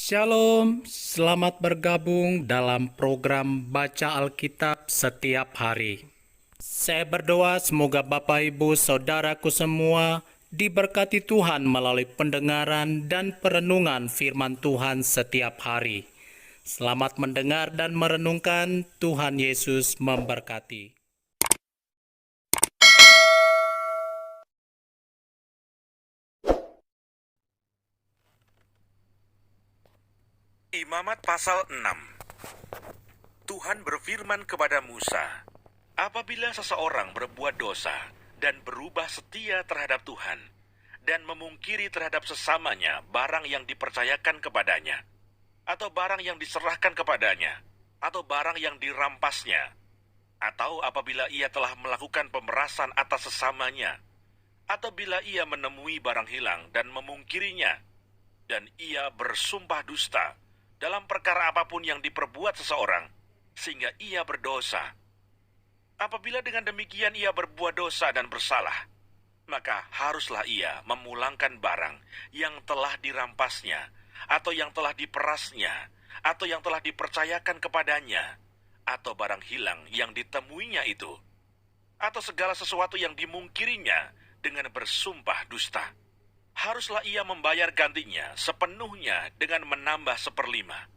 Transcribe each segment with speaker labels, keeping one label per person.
Speaker 1: Shalom, selamat bergabung dalam program Baca Alkitab setiap hari. Saya berdoa semoga Bapak Ibu Saudaraku semua diberkati Tuhan melalui pendengaran dan perenungan firman Tuhan setiap hari. Selamat mendengar dan merenungkan. Tuhan Yesus memberkati.
Speaker 2: Imamat pasal 6. Tuhan berfirman kepada Musa, apabila seseorang berbuat dosa dan berubah setia terhadap Tuhan, dan memungkiri terhadap sesamanya barang yang dipercayakan kepadanya, atau barang yang diserahkan kepadanya, atau barang yang dirampasnya, atau apabila ia telah melakukan pemerasan atas sesamanya, atau bila ia menemui barang hilang dan memungkirinya, dan ia bersumpah dusta dalam perkara apapun yang diperbuat seseorang, sehingga ia berdosa. Apabila dengan demikian ia berbuat dosa dan bersalah, maka haruslah ia memulangkan barang yang telah dirampasnya, atau yang telah diperasnya, atau yang telah dipercayakan kepadanya, atau barang hilang yang ditemuinya itu, atau segala sesuatu yang dimungkirinya dengan bersumpah dusta. Haruslah ia membayar gantinya sepenuhnya dengan menambah 1/5.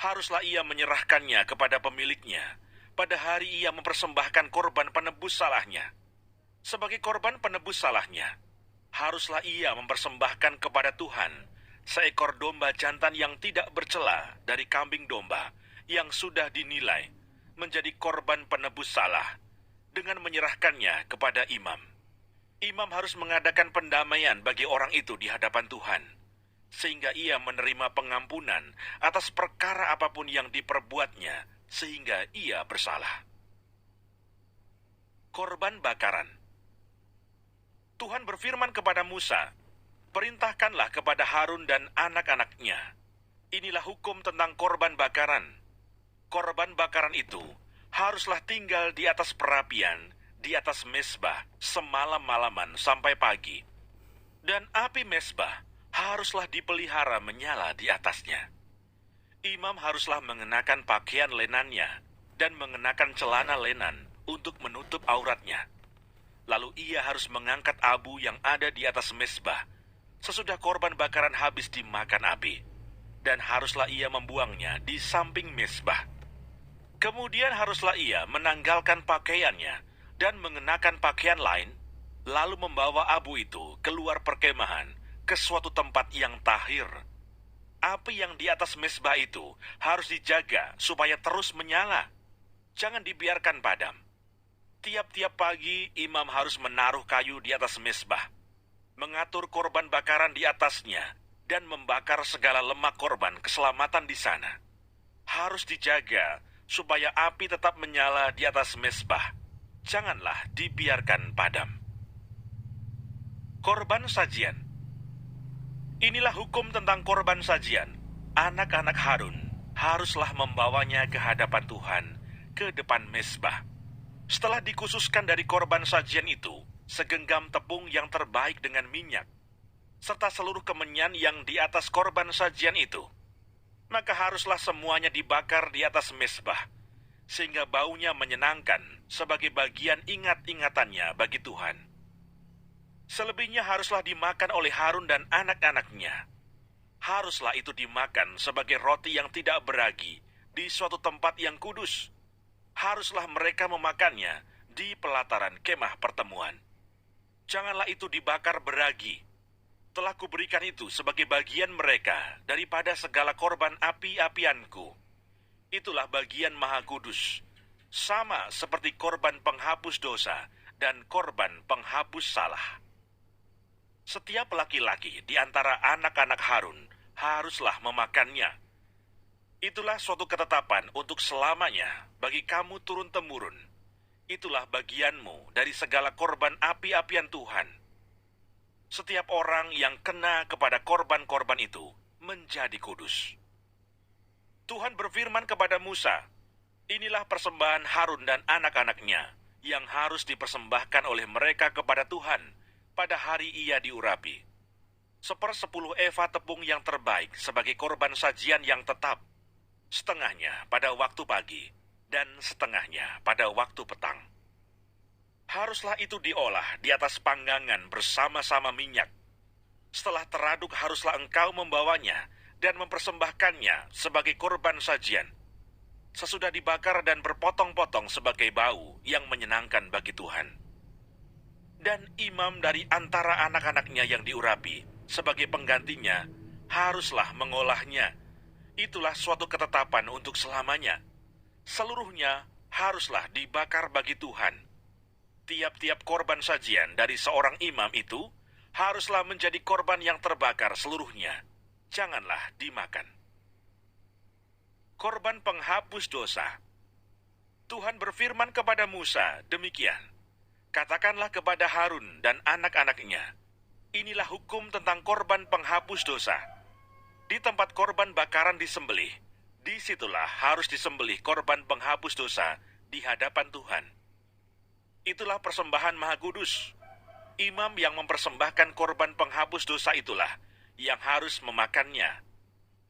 Speaker 2: Haruslah ia menyerahkannya kepada pemiliknya pada hari ia mempersembahkan korban penebus salahnya. Sebagai korban penebus salahnya, haruslah ia mempersembahkan kepada Tuhan seekor domba jantan yang tidak bercela dari kambing domba yang sudah dinilai menjadi korban penebus salah, dengan menyerahkannya kepada imam. Imam harus mengadakan pendamaian bagi orang itu di hadapan Tuhan, sehingga ia menerima pengampunan atas perkara apapun yang diperbuatnya, sehingga ia bersalah. Korban bakaran. Tuhan berfirman kepada Musa, perintahkanlah kepada Harun dan anak-anaknya. Inilah hukum tentang korban bakaran. Korban bakaran itu haruslah tinggal di atas perapian, di atas mezbah semalam-malaman sampai pagi. Dan api mezbah haruslah dipelihara menyala di atasnya. Imam haruslah mengenakan pakaian lenannya dan mengenakan celana lenan untuk menutup auratnya. Lalu ia harus mengangkat abu yang ada di atas mezbah sesudah korban bakaran habis dimakan api, dan haruslah ia membuangnya di samping mezbah. Kemudian haruslah ia menanggalkan pakaiannya dan mengenakan pakaian lain, lalu membawa abu itu keluar perkemahan ke suatu tempat yang tahir. Api yang di atas mezbah itu harus dijaga supaya terus menyala. Jangan dibiarkan padam. Tiap-tiap pagi imam harus menaruh kayu di atas mezbah, mengatur korban bakaran di atasnya, dan membakar segala lemak korban keselamatan di sana. Harus dijaga supaya api tetap menyala di atas mezbah. Janganlah dibiarkan padam. Korban sajian. Inilah hukum tentang korban sajian. Anak-anak Harun haruslah membawanya ke hadapan Tuhan, ke depan mezbah. Setelah dikhususkan dari korban sajian itu, segenggam tepung yang terbaik dengan minyak, serta seluruh kemenyan yang di atas korban sajian itu, maka haruslah semuanya dibakar di atas mezbah, sehingga baunya menyenangkan sebagai bagian ingat-ingatannya bagi Tuhan. Selebihnya haruslah dimakan oleh Harun dan anak-anaknya. Haruslah itu dimakan sebagai roti yang tidak beragi di suatu tempat yang kudus. Haruslah mereka memakannya di pelataran kemah pertemuan. Janganlah itu dibakar beragi. Telah kuberikan itu sebagai bagian mereka daripada segala korban api-apianku. Itulah bagian maha kudus, sama seperti korban penghapus dosa dan korban penghapus salah. Setiap laki-laki di antara anak-anak Harun haruslah memakannya. Itulah suatu ketetapan untuk selamanya bagi kamu turun-temurun. Itulah bagianmu dari segala korban api-apian Tuhan. Setiap orang yang kena kepada korban-korban itu menjadi kudus. Tuhan berfirman kepada Musa, inilah persembahan Harun dan anak-anaknya yang harus dipersembahkan oleh mereka kepada Tuhan pada hari ia diurapi. 1/10 eva tepung yang terbaik sebagai korban sajian yang tetap, setengahnya pada waktu pagi, dan setengahnya pada waktu petang. Haruslah itu diolah di atas panggangan bersama-sama minyak. Setelah teraduk haruslah engkau membawanya dan mempersembahkannya sebagai korban sajian. Sesudah dibakar dan berpotong-potong sebagai bau yang menyenangkan bagi Tuhan. Dan imam dari antara anak-anaknya yang diurapi sebagai penggantinya haruslah mengolahnya. Itulah suatu ketetapan untuk selamanya. Seluruhnya haruslah dibakar bagi Tuhan. Tiap-tiap korban sajian dari seorang imam itu haruslah menjadi korban yang terbakar seluruhnya. Janganlah dimakan. Korban penghapus dosa. Tuhan berfirman kepada Musa demikian. Katakanlah kepada Harun dan anak-anaknya, inilah hukum tentang korban penghapus dosa. Di tempat korban bakaran disembelih, disitulah harus disembelih korban penghapus dosa di hadapan Tuhan. Itulah persembahan Maha Kudus. Imam yang mempersembahkan korban penghapus dosa itulah yang harus memakannya.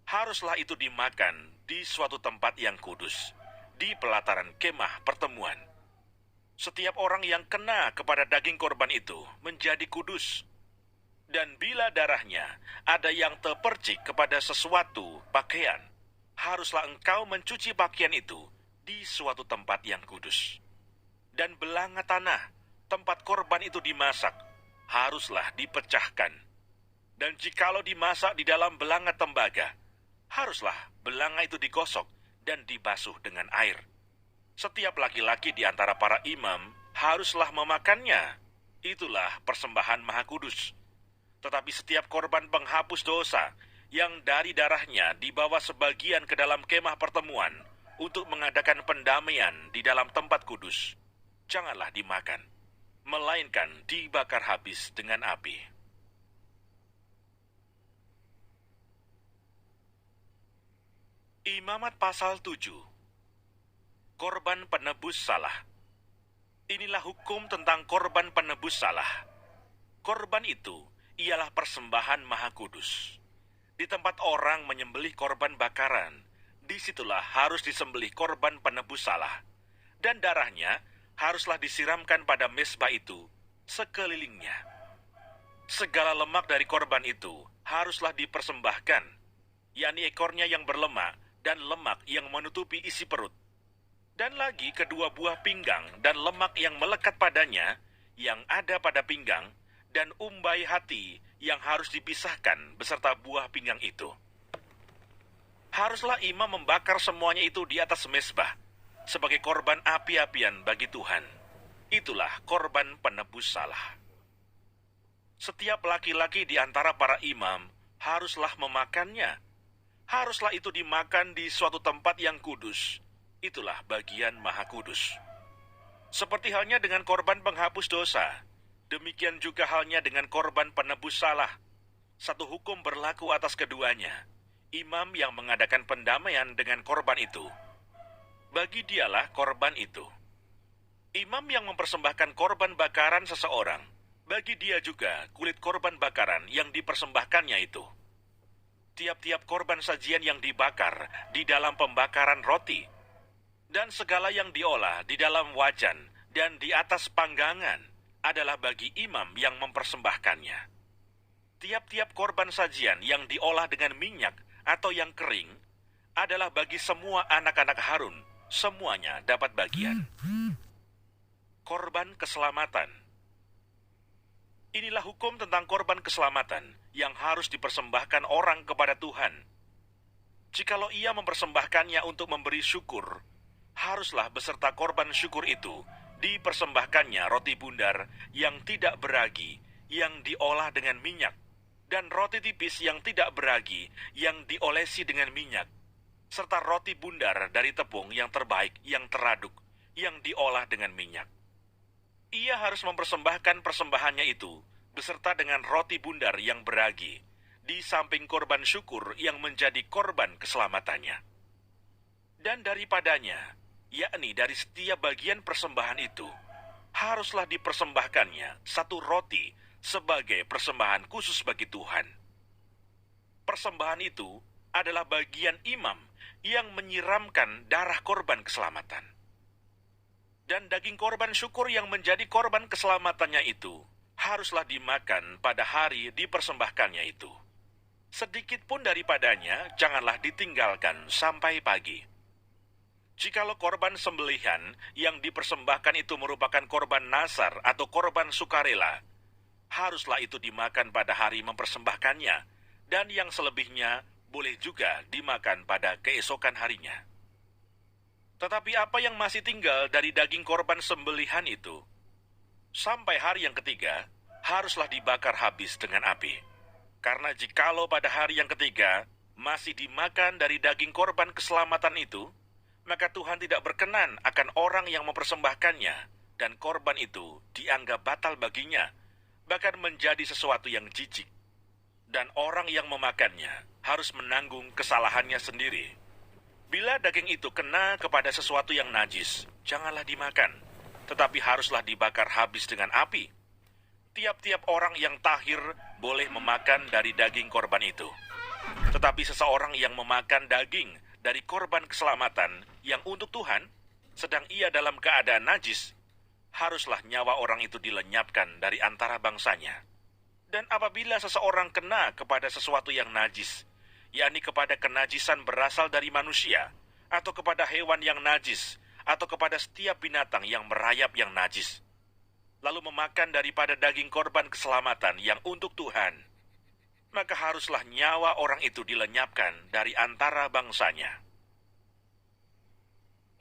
Speaker 2: Haruslah itu dimakan di suatu tempat yang kudus, di pelataran kemah pertemuan. Setiap orang yang kena kepada daging korban itu menjadi kudus. Dan bila darahnya ada yang terpercik kepada sesuatu pakaian, haruslah engkau mencuci pakaian itu di suatu tempat yang kudus. Dan belanga tanah, tempat korban itu dimasak, haruslah dipecahkan. Dan jikalau dimasak di dalam belanga tembaga, haruslah belanga itu digosok dan dibasuh dengan air. Setiap laki-laki di antara para imam haruslah memakannya. Itulah persembahan Maha Kudus. Tetapi setiap korban penghapus dosa yang dari darahnya dibawa sebagian ke dalam kemah pertemuan untuk mengadakan pendamaian di dalam tempat kudus, janganlah dimakan, melainkan dibakar habis dengan api. Imamat pasal 7. Korban penebus salah. Inilah hukum tentang korban penebus salah. Korban itu ialah persembahan Maha Kudus. Di tempat orang menyembelih korban bakaran, disitulah harus disembelih korban penebus salah. Dan darahnya haruslah disiramkan pada mezbah itu sekelilingnya. Segala lemak dari korban itu haruslah dipersembahkan, yakni ekornya yang berlemak dan lemak yang menutupi isi perut. Dan lagi kedua buah pinggang dan lemak yang melekat padanya, yang ada pada pinggang, dan umbai hati yang harus dipisahkan beserta buah pinggang itu. Haruslah imam membakar semuanya itu di atas mezbah sebagai korban api-apian bagi Tuhan. Itulah korban penebus salah. Setiap laki-laki di antara para imam haruslah memakannya. Haruslah itu dimakan di suatu tempat yang kudus. Itulah bagian Maha Kudus. Seperti halnya dengan korban penghapus dosa, demikian juga halnya dengan korban penebus salah. Satu hukum berlaku atas keduanya. Imam yang mengadakan pendamaian dengan korban itu, bagi dialah korban itu. Imam yang mempersembahkan korban bakaran seseorang, bagi dia juga kulit korban bakaran yang dipersembahkannya itu. Tiap-tiap korban sajian yang dibakar di dalam pembakaran roti, dan segala yang diolah di dalam wajan dan di atas panggangan adalah bagi imam yang mempersembahkannya. Tiap-tiap korban sajian yang diolah dengan minyak atau yang kering adalah bagi semua anak-anak Harun, semuanya dapat bagian. Korban keselamatan. Inilah hukum tentang korban keselamatan yang harus dipersembahkan orang kepada Tuhan. Jikalau ia mempersembahkannya untuk memberi syukur, haruslah beserta korban syukur itu dipersembahkannya roti bundar yang tidak beragi, yang diolah dengan minyak, dan roti tipis yang tidak beragi, yang diolesi dengan minyak, serta roti bundar dari tepung yang terbaik, yang teraduk, yang diolah dengan minyak. Ia harus mempersembahkan persembahannya itu beserta dengan roti bundar yang beragi, di samping korban syukur yang menjadi korban keselamatannya. Dan daripadanya, yakni dari setiap bagian persembahan itu, haruslah dipersembahkannya satu roti sebagai persembahan khusus bagi Tuhan. persembahan itu adalah bagian imam yang menyiramkan darah korban keselamatan. Dan daging korban syukur yang menjadi korban keselamatannya itu haruslah dimakan pada hari dipersembahkannya itu. Sedikit pun daripadanya janganlah ditinggalkan sampai pagi. Jikalau korban sembelihan yang dipersembahkan itu merupakan korban nazar atau korban sukarela, haruslah itu dimakan pada hari mempersembahkannya, dan yang selebihnya boleh juga dimakan pada keesokan harinya. Tetapi apa yang masih tinggal dari daging korban sembelihan itu, sampai hari yang ketiga, haruslah dibakar habis dengan api. Karena jikalau pada hari yang ketiga masih dimakan dari daging korban keselamatan itu, maka Tuhan tidak berkenan akan orang yang mempersembahkannya, dan korban itu dianggap batal baginya, bahkan menjadi sesuatu yang jijik. Dan orang yang memakannya harus menanggung kesalahannya sendiri. Bila daging itu kena kepada sesuatu yang najis, janganlah dimakan, tetapi haruslah dibakar habis dengan api. Tiap-tiap orang yang tahir boleh memakan dari daging korban itu. Tetapi seseorang yang memakan daging dari korban keselamatan yang untuk Tuhan, sedang ia dalam keadaan najis, haruslah nyawa orang itu dilenyapkan dari antara bangsanya. Dan apabila seseorang kena kepada sesuatu yang najis, yakni kepada kenajisan berasal dari manusia, atau kepada hewan yang najis, atau kepada setiap binatang yang merayap yang najis, lalu memakan daripada daging korban keselamatan yang untuk Tuhan, maka haruslah nyawa orang itu dilenyapkan dari antara bangsanya.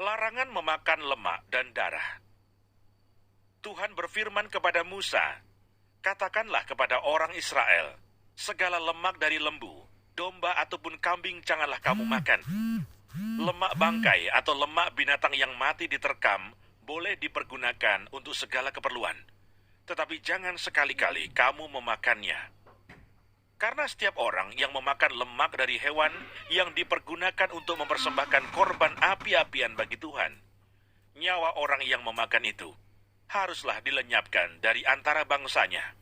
Speaker 2: Larangan memakan lemak dan darah. Tuhan berfirman kepada Musa, "Katakanlah kepada orang Israel, segala lemak dari lembu, domba ataupun kambing janganlah kamu makan. Lemak bangkai atau lemak binatang yang mati diterkam boleh dipergunakan untuk segala keperluan. Tetapi jangan sekali-kali kamu memakannya. Karena setiap orang yang memakan lemak dari hewan yang dipergunakan untuk mempersembahkan korban api-apian bagi Tuhan, nyawa orang yang memakan itu haruslah dilenyapkan dari antara bangsanya.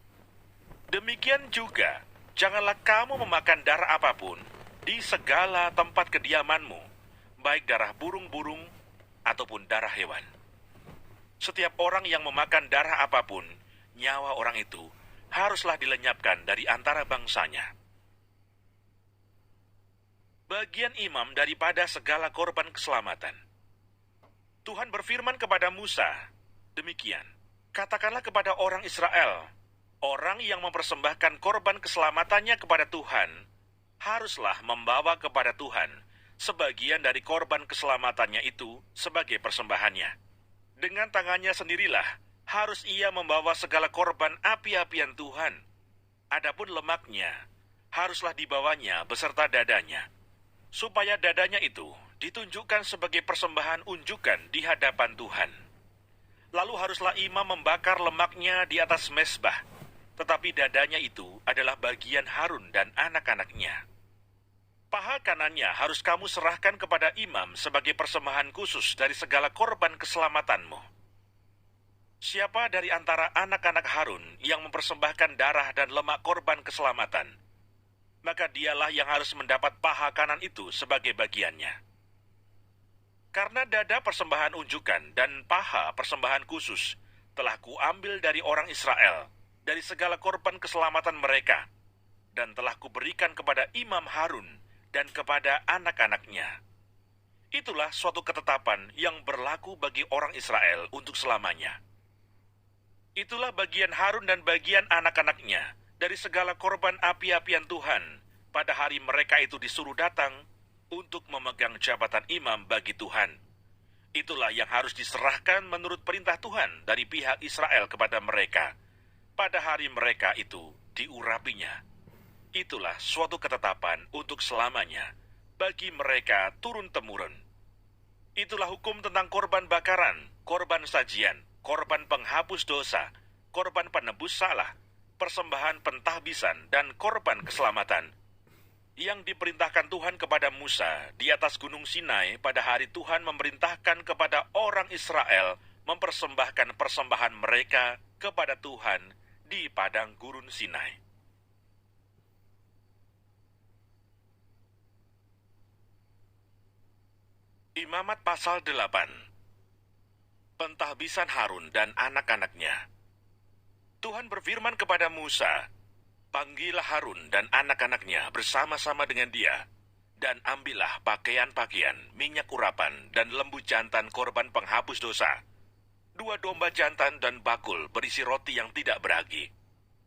Speaker 2: Demikian juga, janganlah kamu memakan darah apapun di segala tempat kediamanmu, baik darah burung-burung ataupun darah hewan. Setiap orang yang memakan darah apapun, nyawa orang itu haruslah dilenyapkan dari antara bangsanya." Bagian imam daripada segala korban keselamatan. Tuhan berfirman kepada Musa, demikian, "Katakanlah kepada orang Israel, orang yang mempersembahkan korban keselamatannya kepada Tuhan, haruslah membawa kepada Tuhan sebagian dari korban keselamatannya itu sebagai persembahannya. Dengan tangannya sendirilah harus ia membawa segala korban api-apian Tuhan. Adapun lemaknya, haruslah dibawanya beserta dadanya, supaya dadanya itu ditunjukkan sebagai persembahan unjukan di hadapan Tuhan. Lalu haruslah imam membakar lemaknya di atas mezbah, tetapi dadanya itu adalah bagian Harun dan anak-anaknya. Paha kanannya harus kamu serahkan kepada imam sebagai persembahan khusus dari segala korban keselamatanmu. Siapa dari antara anak-anak Harun yang mempersembahkan darah dan lemak korban keselamatan, maka dialah yang harus mendapat paha kanan itu sebagai bagiannya. Karena dada persembahan unjukan dan paha persembahan khusus telah kuambil dari orang Israel, dari segala korban keselamatan mereka, dan telah kuberikan kepada imam Harun dan kepada anak-anaknya. Itulah suatu ketetapan yang berlaku bagi orang Israel untuk selamanya. Itulah bagian Harun dan bagian anak-anaknya dari segala korban api-apian Tuhan pada hari mereka itu disuruh datang untuk memegang jabatan imam bagi Tuhan. Itulah yang harus diserahkan menurut perintah Tuhan dari pihak Israel kepada mereka pada hari mereka itu diurapinya. Itulah suatu ketetapan untuk selamanya bagi mereka turun-temurun. Itulah hukum tentang korban bakaran, korban sajian, korban penghapus dosa, korban penebus salah, persembahan pentahbisan, dan korban keselamatan, yang diperintahkan Tuhan kepada Musa di atas gunung Sinai pada hari Tuhan memerintahkan kepada orang Israel mempersembahkan persembahan mereka kepada Tuhan di padang gurun Sinai. Imamat pasal 8. Pentahbisan Harun dan anak-anaknya. Tuhan berfirman kepada Musa, "Panggillah Harun dan anak-anaknya bersama-sama dengan dia, dan ambillah pakaian-pakaian, minyak urapan, dan lembu jantan korban penghapus dosa, 2 domba jantan dan bakul berisi roti yang tidak beragi.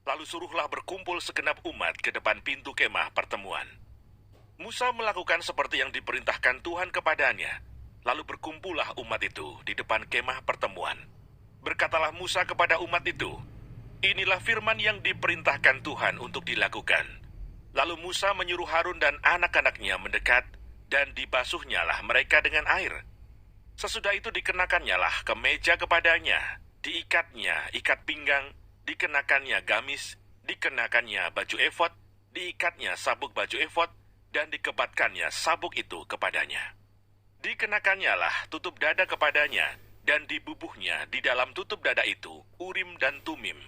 Speaker 2: Lalu suruhlah berkumpul segenap umat ke depan pintu kemah pertemuan." Musa melakukan seperti yang diperintahkan Tuhan kepadanya. Lalu berkumpullah umat itu di depan kemah pertemuan. Berkatalah Musa kepada umat itu, "Inilah firman yang diperintahkan Tuhan untuk dilakukan." Lalu Musa menyuruh Harun dan anak-anaknya mendekat, dan dibasuhnyalah mereka dengan air. Sesudah itu dikenakannya kemeja kepadanya, diikatnya ikat pinggang, dikenakannya gamis, dikenakannya baju efod, diikatnya sabuk baju efod, dan dikebatkannya sabuk itu kepadanya. Dikenakannya tutup dada kepadanya, dan dibubuhnya di dalam tutup dada itu Urim dan Tumim.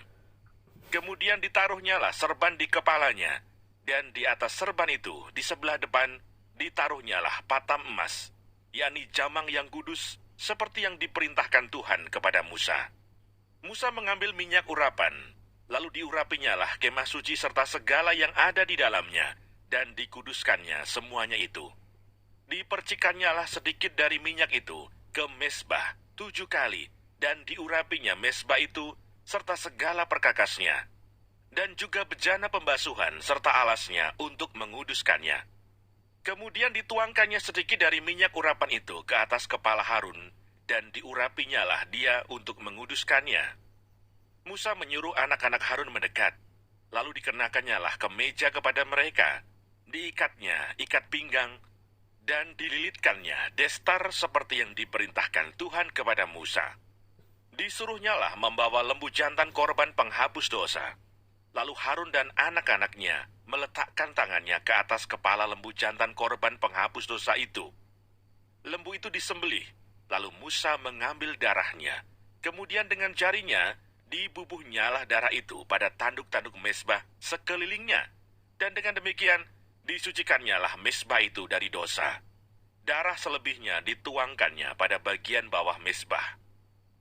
Speaker 2: Kemudian ditaruhnyalah serban di kepalanya, dan di atas serban itu di sebelah depan ditaruhnyalah patam emas, yakni jamang yang kudus, seperti yang diperintahkan Tuhan kepada Musa. Musa mengambil minyak urapan, lalu diurapinya kemah suci serta segala yang ada di dalamnya, dan dikuduskannya semuanya itu. Dipercikannya sedikit dari minyak itu ke mezbah 7 kali, dan diurapinya mezbah itu serta segala perkakasnya, dan juga bejana pembasuhan serta alasnya untuk menguduskannya. Kemudian dituangkannya sedikit dari minyak urapan itu ke atas kepala Harun, dan diurapinya dia untuk menguduskannya. Musa menyuruh anak-anak Harun mendekat, lalu dikenakannya kemeja kepada mereka, diikatnya ikat pinggang, dan dililitkannya destar seperti yang diperintahkan Tuhan kepada Musa. Disuruhnya membawa lembu jantan korban penghapus dosa. Lalu Harun dan anak-anaknya meletakkan tangannya ke atas kepala lembu jantan korban penghapus dosa itu. Lembu itu disembelih, lalu Musa mengambil darahnya. Kemudian dengan jarinya dibubuhnyalah darah itu pada tanduk-tanduk mezbah sekelilingnya. Dan dengan demikian disucikannya mezbah itu dari dosa. Darah selebihnya dituangkannya pada bagian bawah mezbah.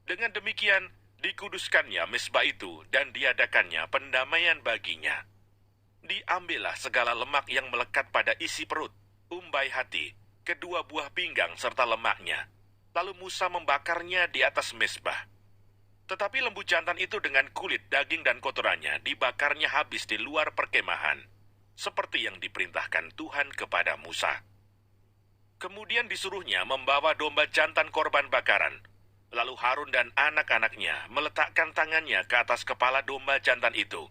Speaker 2: Dengan demikian dikuduskannya mezbah itu dan diadakannya pendamaian baginya. Diambillah segala lemak yang melekat pada isi perut, umbai hati, kedua buah pinggang serta lemaknya. Lalu Musa membakarnya di atas mezbah. Tetapi lembu jantan itu dengan kulit, daging, dan kotorannya dibakarnya habis di luar perkemahan, seperti yang diperintahkan Tuhan kepada Musa. Kemudian disuruhnya membawa domba jantan korban bakaran. Lalu Harun dan anak-anaknya meletakkan tangannya ke atas kepala domba jantan itu.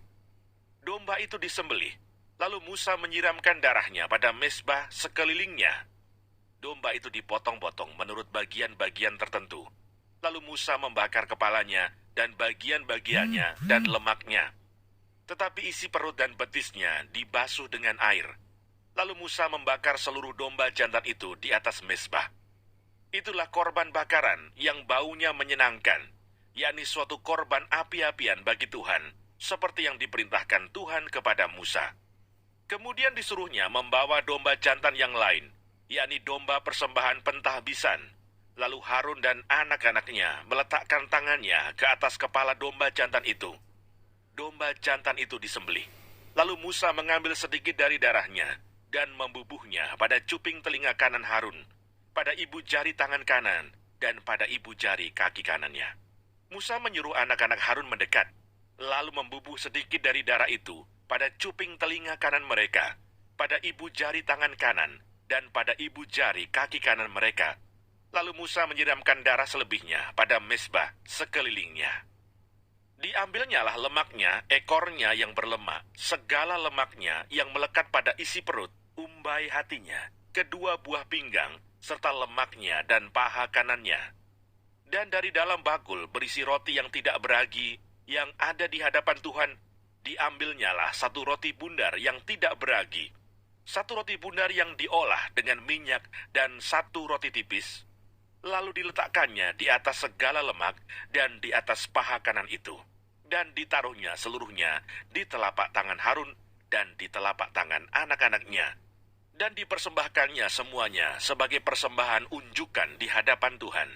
Speaker 2: Domba itu disembelih, lalu Musa menyiramkan darahnya pada mezbah sekelilingnya. Domba itu dipotong-potong menurut bagian-bagian tertentu. Lalu Musa membakar kepalanya dan bagian-bagiannya dan lemaknya. Tetapi isi perut dan betisnya dibasuh dengan air. Lalu Musa membakar seluruh domba jantan itu di atas mezbah. Itulah korban bakaran yang baunya menyenangkan, yakni suatu korban api-apian bagi Tuhan, seperti yang diperintahkan Tuhan kepada Musa. Kemudian disuruhnya membawa domba jantan yang lain, yakni domba persembahan pentahbisan. Lalu Harun dan anak-anaknya meletakkan tangannya ke atas kepala domba jantan itu. Domba jantan itu disembelih. Lalu Musa mengambil sedikit dari darahnya dan membubuhnya pada cuping telinga kanan Harun, pada ibu jari tangan kanan, dan pada ibu jari kaki kanannya. Musa menyuruh anak-anak Harun mendekat, lalu membubuh sedikit dari darah itu pada cuping telinga kanan mereka, pada ibu jari tangan kanan, dan pada ibu jari kaki kanan mereka. Lalu Musa menyiramkan darah selebihnya pada mezbah sekelilingnya. Diambilnyalah lemaknya, ekornya yang berlemak, segala lemaknya yang melekat pada isi perut, umbai hatinya, kedua buah pinggang, serta lemaknya dan paha kanannya. Dan dari dalam bakul berisi roti yang tidak beragi, yang ada di hadapan Tuhan, diambilnyalah 1 roti bundar yang tidak beragi, 1 roti bundar yang diolah dengan minyak, dan 1 roti tipis. Lalu diletakkannya di atas segala lemak dan di atas paha kanan itu, dan ditaruhnya seluruhnya di telapak tangan Harun dan di telapak tangan anak-anaknya. dan dipersembahkannya semuanya sebagai persembahan unjukan di hadapan Tuhan.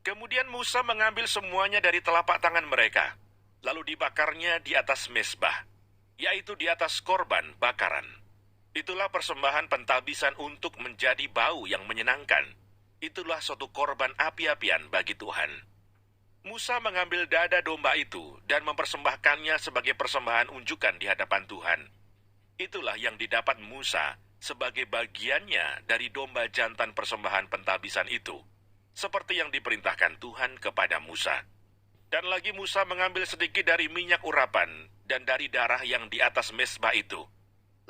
Speaker 2: Kemudian Musa mengambil semuanya dari telapak tangan mereka, lalu dibakarnya di atas mezbah, yaitu di atas korban bakaran. Itulah persembahan pentabisan untuk menjadi bau yang menyenangkan. Itulah suatu korban api-apian bagi Tuhan. Musa mengambil dada domba itu dan mempersembahkannya sebagai persembahan unjukan di hadapan Tuhan. Itulah yang didapat Musa sebagai bagiannya dari domba jantan persembahan pentabisan itu, seperti yang diperintahkan Tuhan kepada Musa. Dan lagi Musa mengambil sedikit dari minyak urapan dan dari darah yang di atas mezbah itu,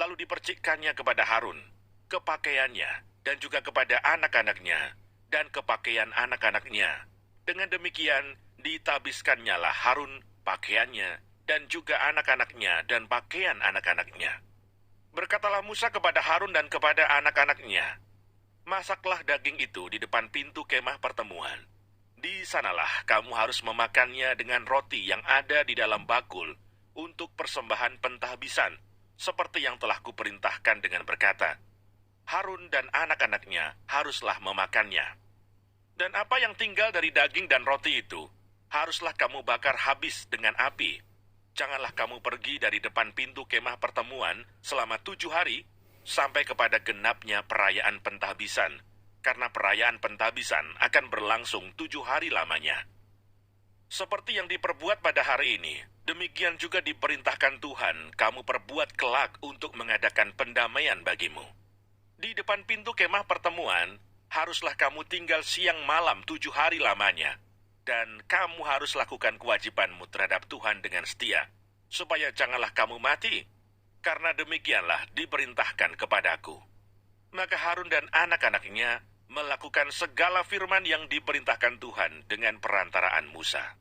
Speaker 2: lalu dipercikkannya kepada Harun, ke pakaiannya, dan juga kepada anak-anaknya, dan ke pakaian anak-anaknya. Dengan demikian, ditabiskannya Harun pakaiannya, dan juga anak-anaknya dan pakaian anak-anaknya. Berkatalah Musa kepada Harun dan kepada anak-anaknya, "Masaklah daging itu di depan pintu kemah pertemuan. Di sanalah kamu harus memakannya dengan roti yang ada di dalam bakul untuk persembahan pentahbisan, seperti yang telah kuperintahkan dengan berkata, Harun dan anak-anaknya haruslah memakannya. Dan apa yang tinggal dari daging dan roti itu, haruslah kamu bakar habis dengan api. Janganlah kamu pergi dari depan pintu kemah pertemuan selama 7 hari, sampai kepada genapnya perayaan pentahbisan, karena perayaan pentahbisan akan berlangsung 7 hari lamanya. Seperti yang diperbuat pada hari ini, demikian juga diperintahkan Tuhan kamu perbuat kelak untuk mengadakan pendamaian bagimu. Di depan pintu kemah pertemuan, haruslah kamu tinggal siang malam 7 hari lamanya, dan kamu harus lakukan kewajibanmu terhadap Tuhan dengan setia, supaya janganlah kamu mati, karena demikianlah diperintahkan kepadaku." Maka Harun dan anak-anaknya melakukan segala firman yang diperintahkan Tuhan dengan perantaraan Musa.